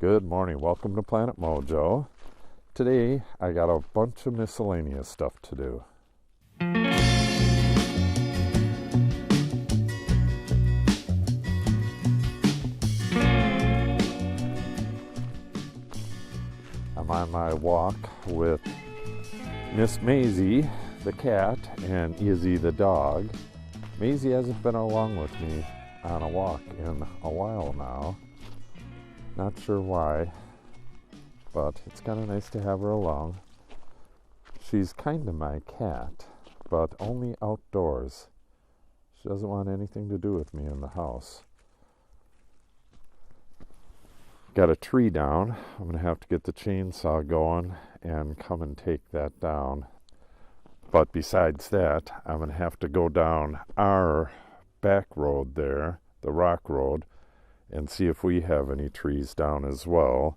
Good morning. Welcome to Planet Mojo. Today I got a bunch of miscellaneous stuff to do. I'm on my walk with Miss Maisie, the cat, and Izzy, the dog. Maisie hasn't been along with me on a walk in a while now. Not sure why, but it's kind of nice to have her along. She's kind of my cat, but only outdoors. She doesn't want anything to do with me in the house. Got a tree down. I'm going to have to get the chainsaw going and come and take that down. But besides that, I'm going to have to go down our back road there, the rock road, and see if we have any trees down as well.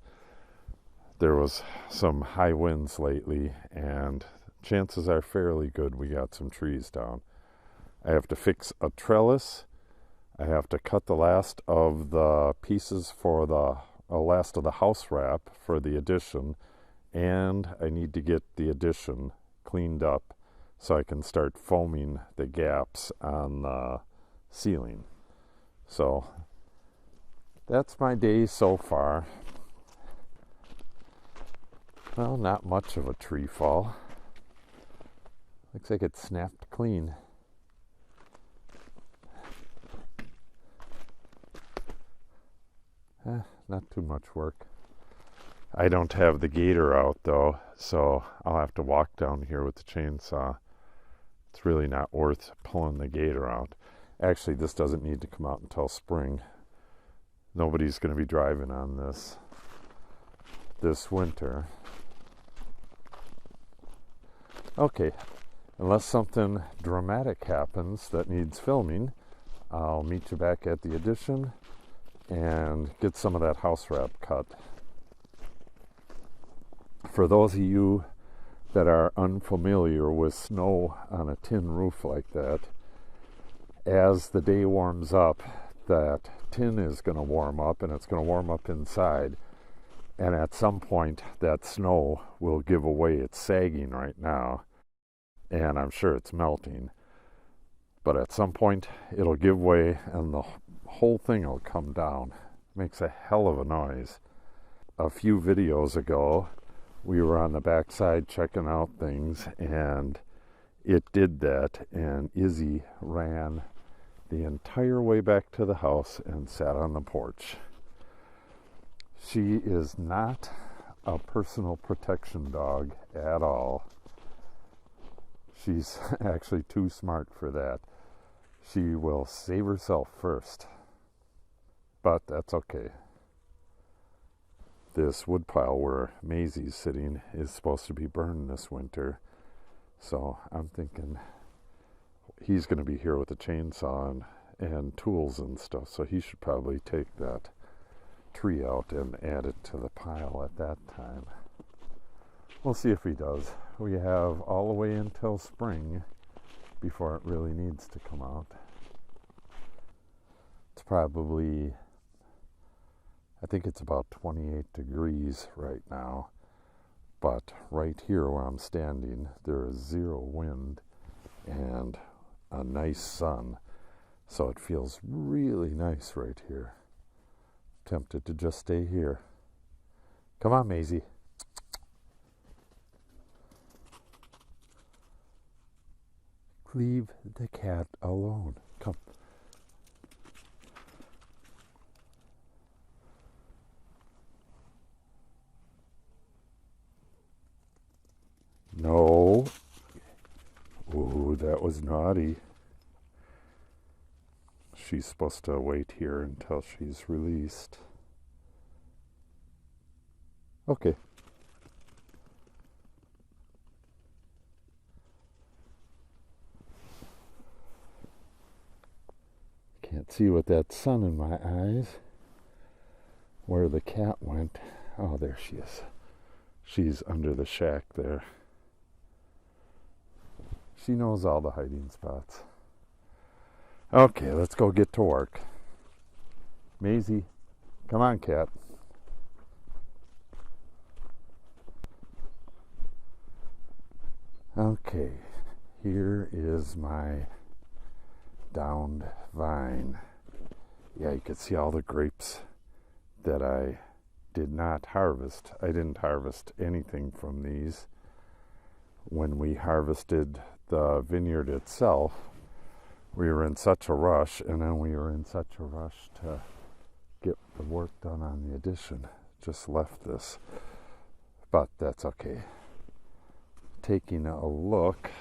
There was some high winds lately, and chances are fairly good we got some trees down. I have to fix a trellis. I have to cut the last of the pieces for the last of the house wrap for the addition, and I need to get the addition cleaned up so I can start foaming the gaps on the ceiling. So that's my day so far. Well, not much of a tree fall. Looks like it snapped clean. Not too much work. I don't have the gator out though, so I'll have to walk down here with the chainsaw. It's really not worth pulling the gator out. Actually, this doesn't need to come out until spring. Nobody's going to be driving on this winter. Okay, unless something dramatic happens that needs filming, I'll meet you back at the addition and get some of that house wrap cut. For those of you that are unfamiliar with snow on a tin roof like that, as the day warms up, that tin is going to warm up, and it's going to warm up inside, and at some point that snow will give away. It's sagging right now, and I'm sure it's melting, but at some point it'll give way and the whole thing will come down. Makes a hell of a noise. A few videos ago we were on the backside checking out things, and it did that, and Izzy ran the entire way back to the house and sat on the porch. She is not a personal protection dog at all. She's actually too smart for that. She will save herself first. But that's okay. This woodpile where Maisie's sitting is supposed to be burned this winter, so I'm thinking he's going to be here with a chainsaw and tools and stuff, so he should probably take that tree out and add it to the pile at that time. We'll see if he does. We have all the way until spring before it really needs to come out. It's probably, I think it's about 28 degrees right now, but right here where I'm standing, there is zero wind and a nice sun, so it feels really nice right here. Tempted to just stay here. Come on, Maisie. Leave the cat alone. Come. No. Ooh, that was naughty. She's supposed to wait here until she's released. Okay. Can't see with that sun in my eyes where the cat went. Oh, there she is. She's under the shack there. She knows all the hiding spots. Okay, let's go get to work. Maisie, come on, cat. Okay, here is my downed vine. Yeah, you can see all the grapes that I did not harvest. I didn't harvest anything from these. When we harvested the vineyard itself, we were in such a rush, and then we were in such a rush to get the work done on the addition. Just left this, but that's okay. Taking a look,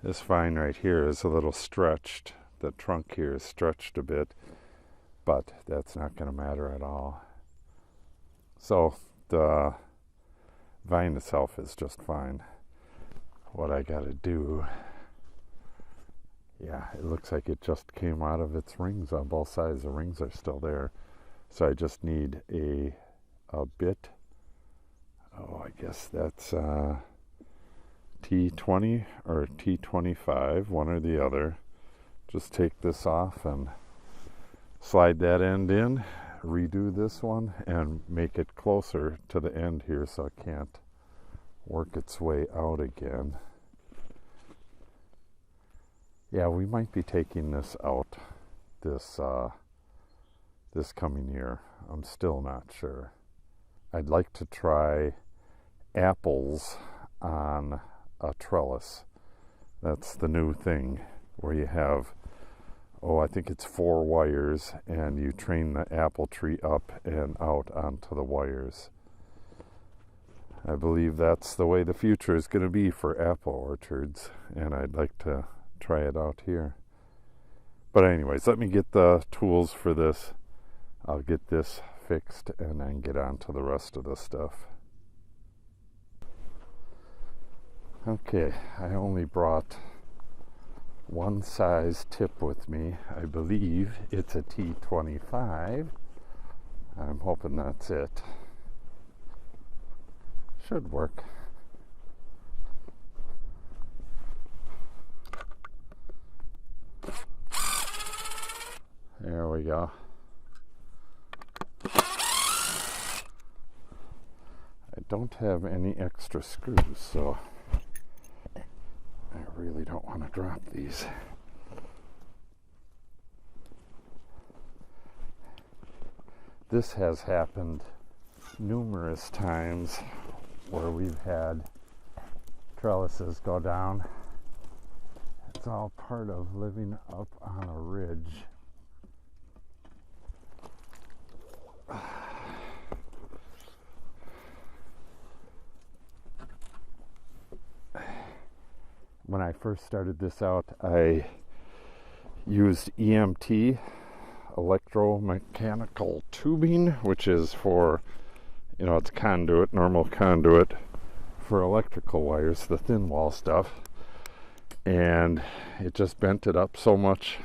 this vine right here is a little stretched. The trunk here is stretched a bit, but that's not going to matter at all. So the vine itself is just fine. What I got to do, yeah, it looks like it just came out of its rings on both sides. The rings are still there. So I just need a bit. Oh, I guess that's T20 or T25, one or the other. Just take this off and slide that end in, redo this one, and make it closer to the end here so it can't work its way out again. Yeah, we might be taking this out this coming year. I'm still not sure. I'd like to try apples on a trellis. That's the new thing, where you have, I think it's 4 wires, and you train the apple tree up and out onto the wires. I believe that's the way the future is going to be for apple orchards, and I'd like to try it out here. But anyways, let me get the tools for this. I'll get this fixed and then get on to the rest of the stuff. Okay, I only brought one size tip with me. I believe it's a T25. I'm hoping that's it. Should work. There we go. I don't have any extra screws, so I really don't want to drop these. This has happened numerous times where we've had trellises go down. It's all part of living up on a ridge. When I first started this out, I used EMT, electromechanical tubing, which is for, it's conduit, normal conduit for electrical wires, the thin wall stuff. And it just bent it up so much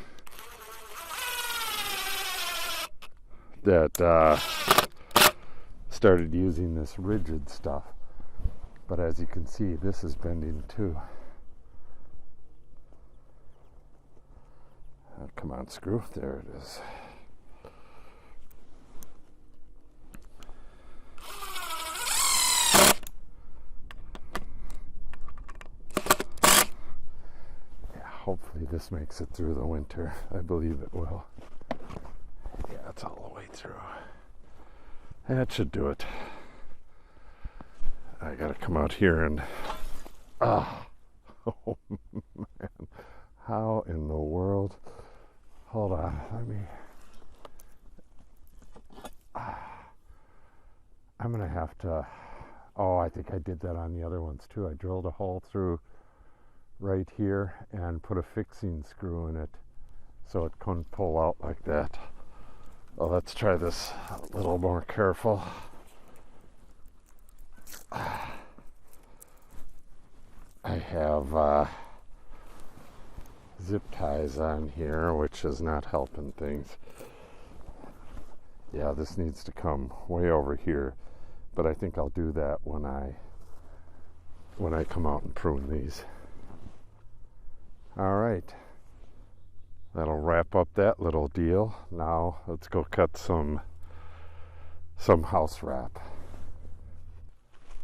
that started using this rigid stuff. But as you can see, this is bending too. Come on, screw. There it is. Yeah, hopefully this makes it through the winter. I believe it will. Yeah, it's all the way through. That should do it. I gotta come out here and... Oh, man. How in the world... Hold on, let me... I'm gonna have to... I think I did that on the other ones too. I drilled a hole through right here and put a fixing screw in it so it couldn't pull out like that. Well, let's try this a little more careful. I have zip ties on here, which is not helping things. Yeah, this needs to come way over here, but I think I'll do that when I come out and prune these. All right, that'll wrap up that little deal. Now let's go cut some house wrap.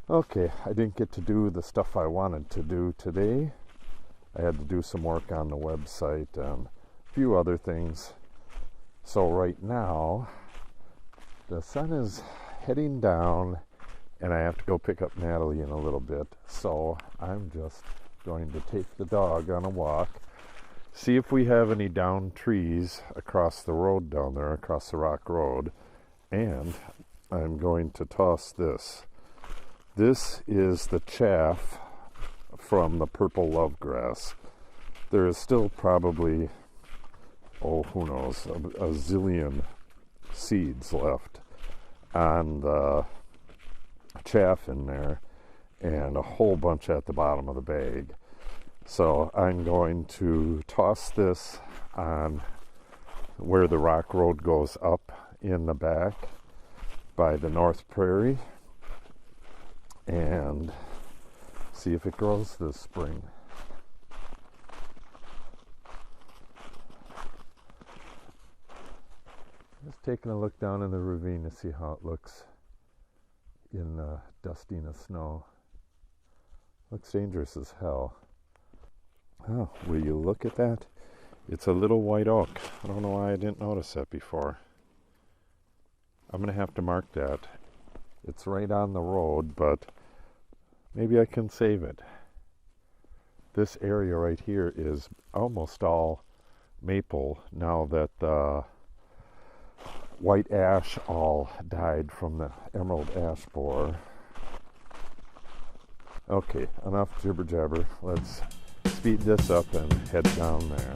Okay, I didn't get to do the stuff I wanted to do today. I had to do some work on the website and a few other things. So right now, the sun is heading down and I have to go pick up Natalie in a little bit. So I'm just going to take the dog on a walk, see if we have any downed trees across the road down there, across the rock road, and I'm going to toss this. This is the chaff from the purple lovegrass. There is still probably, who knows, a zillion seeds left on the chaff in there, and a whole bunch at the bottom of the bag. So I'm going to toss this on where the rock road goes up in the back by the North Prairie and see if it grows this spring. Just taking a look down in the ravine to see how it looks in the dusting of snow. Looks dangerous as hell. Oh, will you look at that? It's a little white oak. I don't know why I didn't notice that before. I'm going to have to mark that. It's right on the road, but maybe I can save it. This area right here is almost all maple now that the white ash all died from the emerald ash borer. Okay, enough jibber jabber. Let's speed this up and head down there.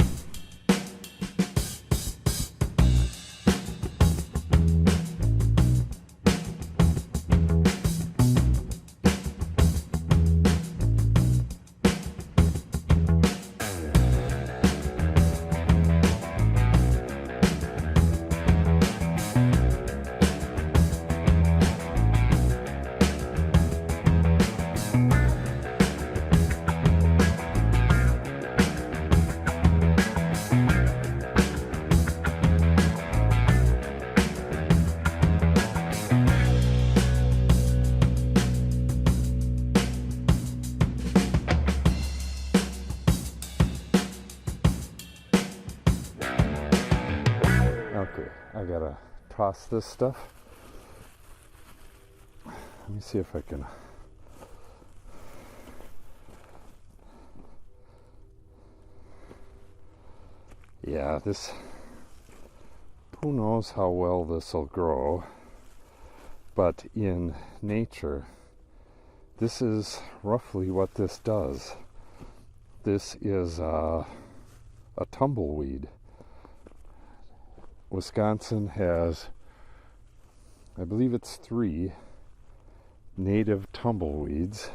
Okay, I gotta toss this stuff. Let me see if I can. Yeah, this, who knows how well this will grow, but in nature, this is roughly what this does. This is a tumbleweed. Wisconsin has, I believe it's 3 native tumbleweeds,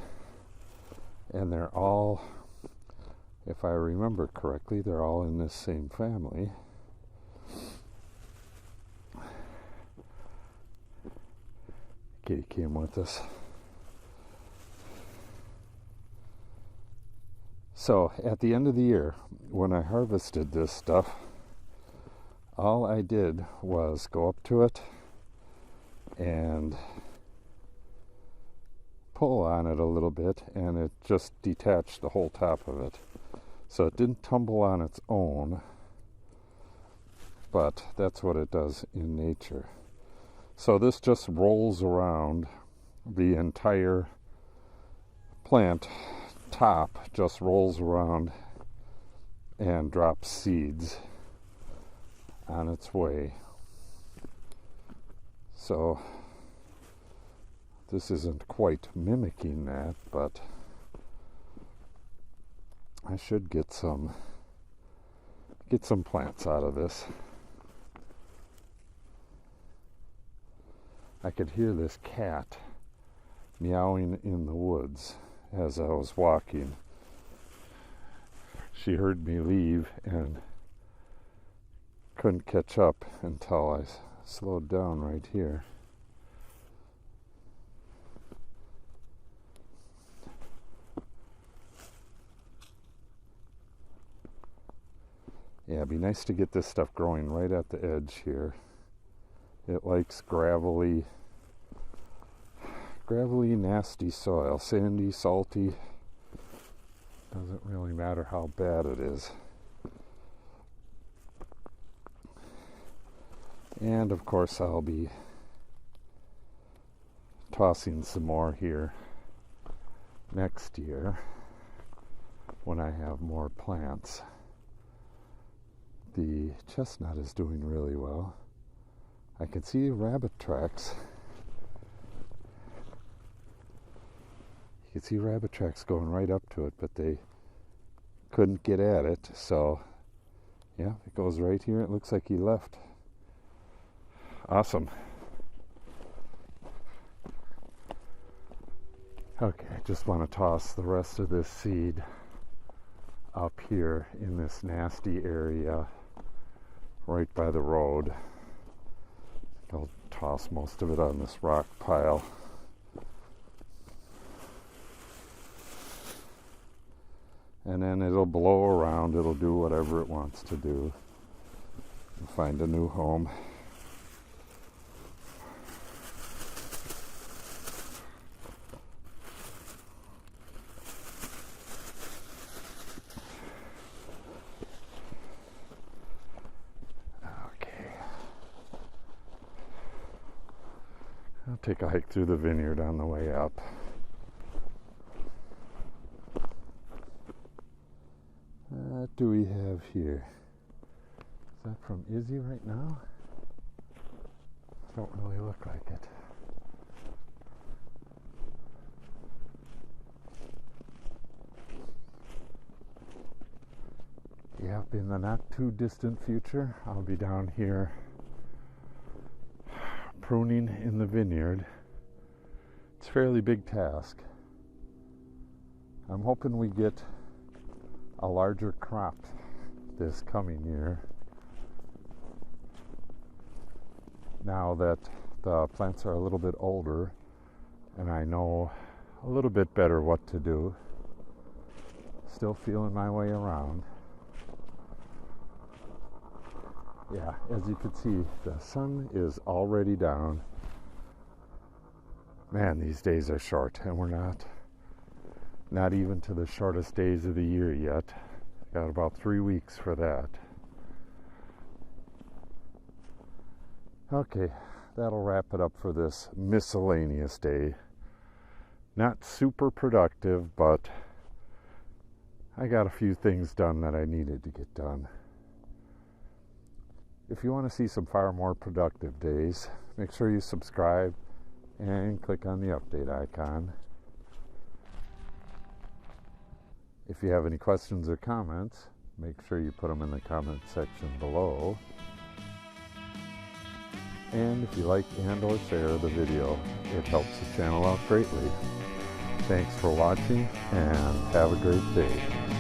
and they're all, if I remember correctly, they're all in this same family. Kitty came with us. So at the end of the year, when I harvested this stuff, all I did was go up to it and pull on it a little bit, and it just detached the whole top of it. So it didn't tumble on its own, but that's what it does in nature. So this just rolls around the entire plant. Top just rolls around and drops seeds on its way. So this isn't quite mimicking that, but I should get some plants out of this. I could hear this cat meowing in the woods as I was walking. She heard me leave and couldn't catch up until I slowed down right here. Yeah, it'd be nice to get this stuff growing right at the edge here. It likes gravelly Gravelly, nasty soil, sandy, salty. Doesn't really matter how bad it is. And of course I'll be tossing some more here next year when I have more plants. The chestnut is doing really well. I can see rabbit tracks. You can see rabbit tracks going right up to it, but they couldn't get at it, so yeah, it goes right here. It looks like he left. Awesome. Okay, I just want to toss the rest of this seed up here in this nasty area right by the road. I'll toss most of it on this rock pile. And then it'll blow around, it'll do whatever it wants to do. Find a new home. I'll take a hike through the vineyard on the way up. What do we have here? Is that from Izzy right now? Don't really look like it. Yep, in the not too distant future, I'll be down here pruning in the vineyard. It's a fairly big task. I'm hoping we get a larger crop this coming year. Now that the plants are a little bit older and I know a little bit better what to do. Still feeling my way around. Yeah, as you can see, the sun is already down. Man, these days are short, and we're not even to the shortest days of the year yet. Got about 3 weeks for that. Okay, that'll wrap it up for this miscellaneous day. Not super productive, but I got a few things done that I needed to get done. If you want to see some far more productive days, make sure you subscribe and click on the update icon. If you have any questions or comments, make sure you put them in the comment section below. And if you like and or share the video, it helps the channel out greatly. Thanks for watching and have a great day.